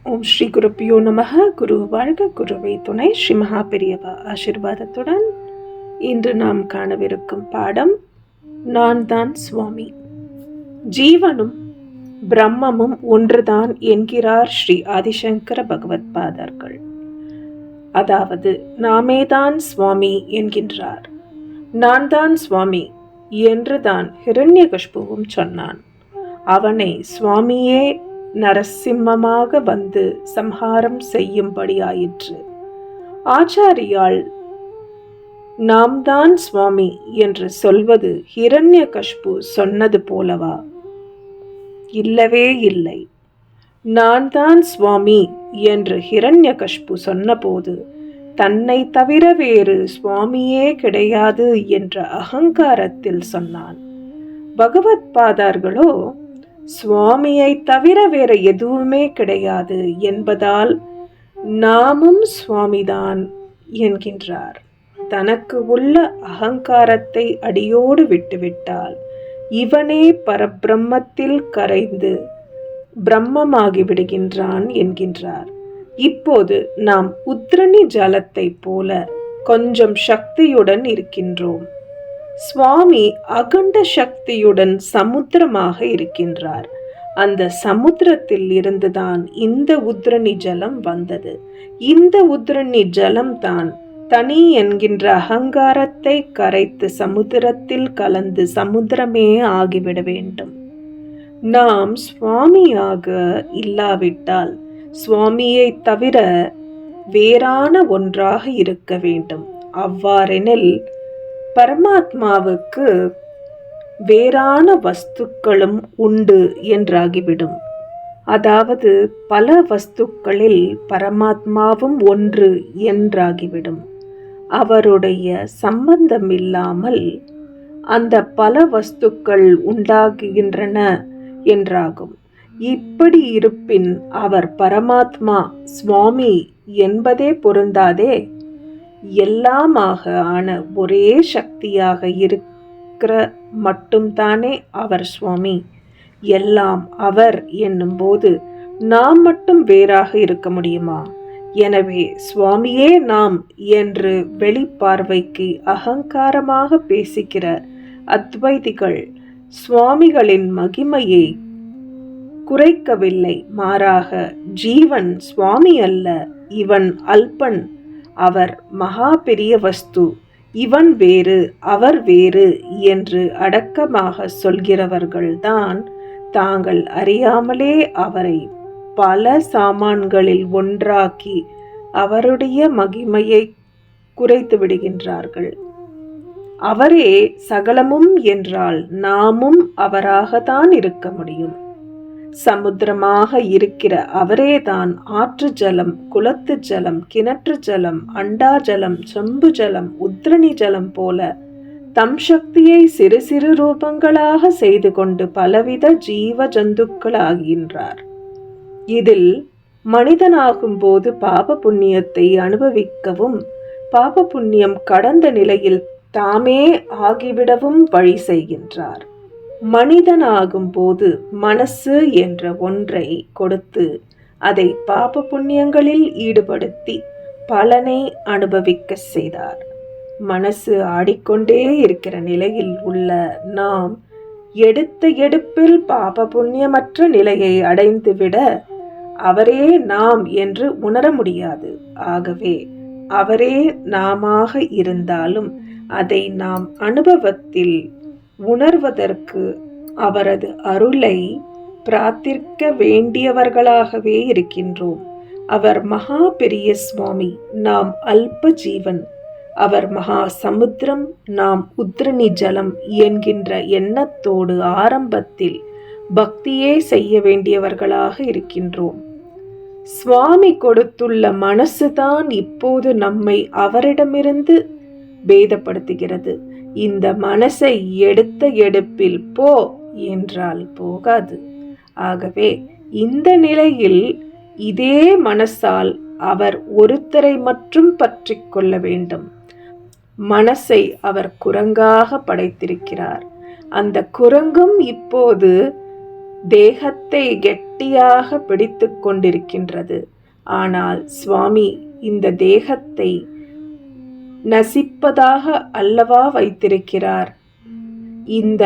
ஓம் ஸ்ரீ குருப்பியோ நமக. குரு வாழ்க, குருவே துணை. ஸ்ரீ மகா பெரியவா ஆசீர்வாதத்துடன் இன்று நாம் காணவிருக்கும் பாடம் நான் தான் சுவாமி. ஜீவனும் பிரம்மமும் ஒன்றுதான் என்கிறார் ஸ்ரீ ஆதிசங்கர பகவத் பாதர்கள். அதாவது நாமேதான் சுவாமி என்கின்றார். நான் தான் சுவாமி என்றுதான் ஹிரண்யகஷ்புவும் சொன்னான். அவனை சுவாமியே நரசிம்மமாக வந்து சம்ஹாரம் செய்யும்படி ஆயிற்று. ஆச்சாரியால் நாம் தான் சுவாமி என்று சொல்வது ஹிரண்யகஷ்பு சொன்னது போலவா? இல்லவே இல்லை. நான் தான் சுவாமி என்று ஹிரண்யகஷ்பு சொன்னபோது தன்னை தவிர வேறு சுவாமியே கிடையாது என்ற அகங்காரத்தில் சொன்னான். பகவத் பாதர்களோ சுவாமியை தவிர வேற எதுவுமே கிடையாது என்பதால் நாமும் சுவாமிதான் என்கின்றார். தனக்கு உள்ள அகங்காரத்தை அடியோடு விட்டுவிட்டால் இவனே பரபிரம்மத்தில் கரைந்து பிரம்மமாகி விடுகின்றான் என்கின்றார். இப்போது நாம் உத்ரணி ஜலத்தை போல கொஞ்சம் சக்தியுடன் இருக்கின்றோம். சுவாமி அகண்ட சக்தியுடன் சமுத்திரமாக இருக்கின்றார். அந்த சமுத்திரத்தில் இருந்துதான் இந்த உத்ரணி ஜலம் வந்தது. இந்த உத்ரணி ஜலம் தான் தனி என்கின்ற அகங்காரத்தை கரைத்து சமுத்திரத்தில் கலந்து சமுத்திரமே ஆகிவிட வேண்டும். நாம் சுவாமியாக இல்லாவிட்டால் சுவாமியை தவிர வேறான ஒன்றாக இருக்க வேண்டும். அவ்வாறெனில் பரமாத்மாவுக்கு வேறான வஸ்துக்களும் உண்டு என்றாகிவிடும். அதாவது பல வஸ்துக்களில் பரமாத்மாவும் ஒன்று என்றாகிவிடும். அவருடைய சம்பந்தம் இல்லாமல் அந்த பல வஸ்துக்கள் உண்டாகுகின்றன என்றாகும். இப்படி இருப்பின் அவர் பரமாத்மா சுவாமி என்பதே பொருந்தாதே. எல்லாமாக ஆன ஒரே சக்தியாக இருக்கிற மட்டும்தானே அவர் சுவாமி. எல்லாம் அவர் என்னும்போது நாம் மட்டும் வேறாக இருக்க முடியுமா? எனவே சுவாமியே நாம் என்று வெளிப்பார்வைக்கு அகங்காரமாக பேசுகிற அத்வைதிகள் சுவாமிகளின் மகிமையை குறைக்கவில்லை. மாறாக ஜீவன் சுவாமி அல்ல, இவன் அல்பன், அவர் மகா பெரிய வஸ்து, இவன் வேறு அவர் வேறு என்று அடக்கமாக சொல்கிறவர்கள்தான் தாங்கள் அறியாமலே அவரை பல சாமான்களில் ஒன்றாக்கி அவருடைய மகிமையை குறைத்து விடுகின்றார்கள். அவரே சகலமும் என்றால் நாமும் அவராகத்தான் இருக்க முடியும். சமுத்திரமாக இருக்கிற அவரேதான் ஆற்று ஜலம், குளத்து ஜலம், கிணற்று ஜலம், அண்டா ஜலம், சொம்பு ஜலம், உத்ரணி ஜலம் போல தம் சக்தியை சிறு சிறு ரூபங்களாக செய்து கொண்டு பலவித ஜீவ ஜந்துக்களாகின்றார். இதில் மனிதனாகும் போது பாப புண்ணியத்தை அனுபவிக்கவும் பாப புண்ணியம் கடந்த நிலையில் தாமே ஆகிவிடவும் வழி செய்கின்றார். மனிதனாகும் போது மனசு என்ற ஒன்றை கொடுத்து அதை பாப புண்ணியங்களில் ஈடுபடுத்தி பலனை அனுபவிக்க செய்தார். மனசு ஆடிக்கொண்டே இருக்கிற நிலையில் உள்ள நாம் எடுத்த எடுப்பில் பாப புண்ணியமற்ற நிலையை அடைந்துவிட அவரே நாம் என்று உணர முடியாது. ஆகவே அவரே நாமாக இருந்தாலும் அதை நாம் அனுபவத்தில் உணர்வதற்கு அவரது அருளை பிரார்த்திக்க வேண்டியவர்களாகவே இருக்கின்றோம். அவர் மகா பெரிய சுவாமி, நாம் அல்ப ஜீவன். அவர் மகா சமுத்திரம், நாம் உத்ரணி ஜலம் என்கின்ற எண்ணத்தோடு ஆரம்பத்தில் பக்தியே செய்ய வேண்டியவர்களாக இருக்கின்றோம். சுவாமி கொடுத்துள்ள மனசுதான் இப்போது நம்மை அவரிடமிருந்து பேதப்படுத்துகிறது. இந்த மனசை எடுத்த எடுப்பில் போ என்றால் போகாது. ஆகவே இந்த நிலையில் இதே மனசால் அவர் ஒருத்தரை மட்டும் பற்றி கொள்ள வேண்டும். மனசை அவர் குரங்காக படைத்திருக்கிறார். அந்த குரங்கும் இப்போது தேகத்தை கெட்டியாக பிடித்து கொண்டிருக்கின்றது. ஆனால் சுவாமி இந்த தேகத்தை நசிப்பதாக அல்லவா வைத்திருக்கிறார். இந்த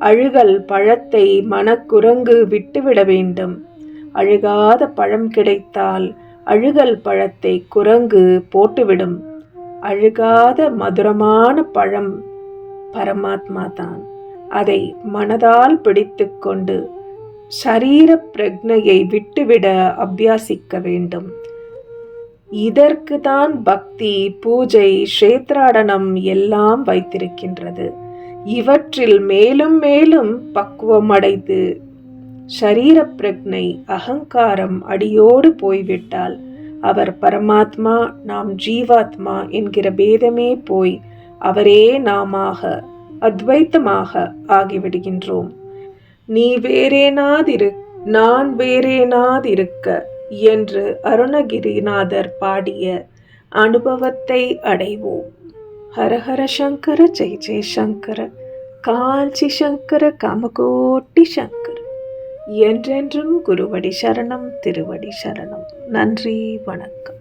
அழுகல் பழத்தை மனக்குரங்கு விட்டுவிட வேண்டும். அழுகாத பழம் கிடைத்தால் அழுகல் பழத்தை குரங்கு போட்டுவிடும். அழுகாத மதுரமான பழம் பரமாத்மா தான். அதை மனதால் பிடித்து கொண்டு சரீர பிரக்ஞையை விட்டுவிட அபியாசிக்க வேண்டும். இதற்கு தான் பக்தி, பூஜை, க்ஷேத்ராடனம் எல்லாம் வைத்திருக்கின்றது. இவற்றில் மேலும் மேலும் பக்குவம் அடைந்து ஷரீர பிரக்ஞை, அகங்காரம் அடியோடு போய்விட்டால் அவர் பரமாத்மா, நாம் ஜீவாத்மா என்கிற பேதமே போய் அவரே நாமாக அத்வைத்தமாக ஆகிவிடுகின்றோம். நீ வேறேனாதிரு, நான் வேறேனாதிருக்க என்று அருணகிரிநாதர் பாடிய அனுபவத்தை அடைவோம். ஹரஹர சங்கர, ஜெய ஜெய சங்கர, காஞ்சி சங்கர, காமகோட்டி சங்கர. என்றென்றும் குருவடி சரணம், திருவடி சரணம். நன்றி, வணக்கம்.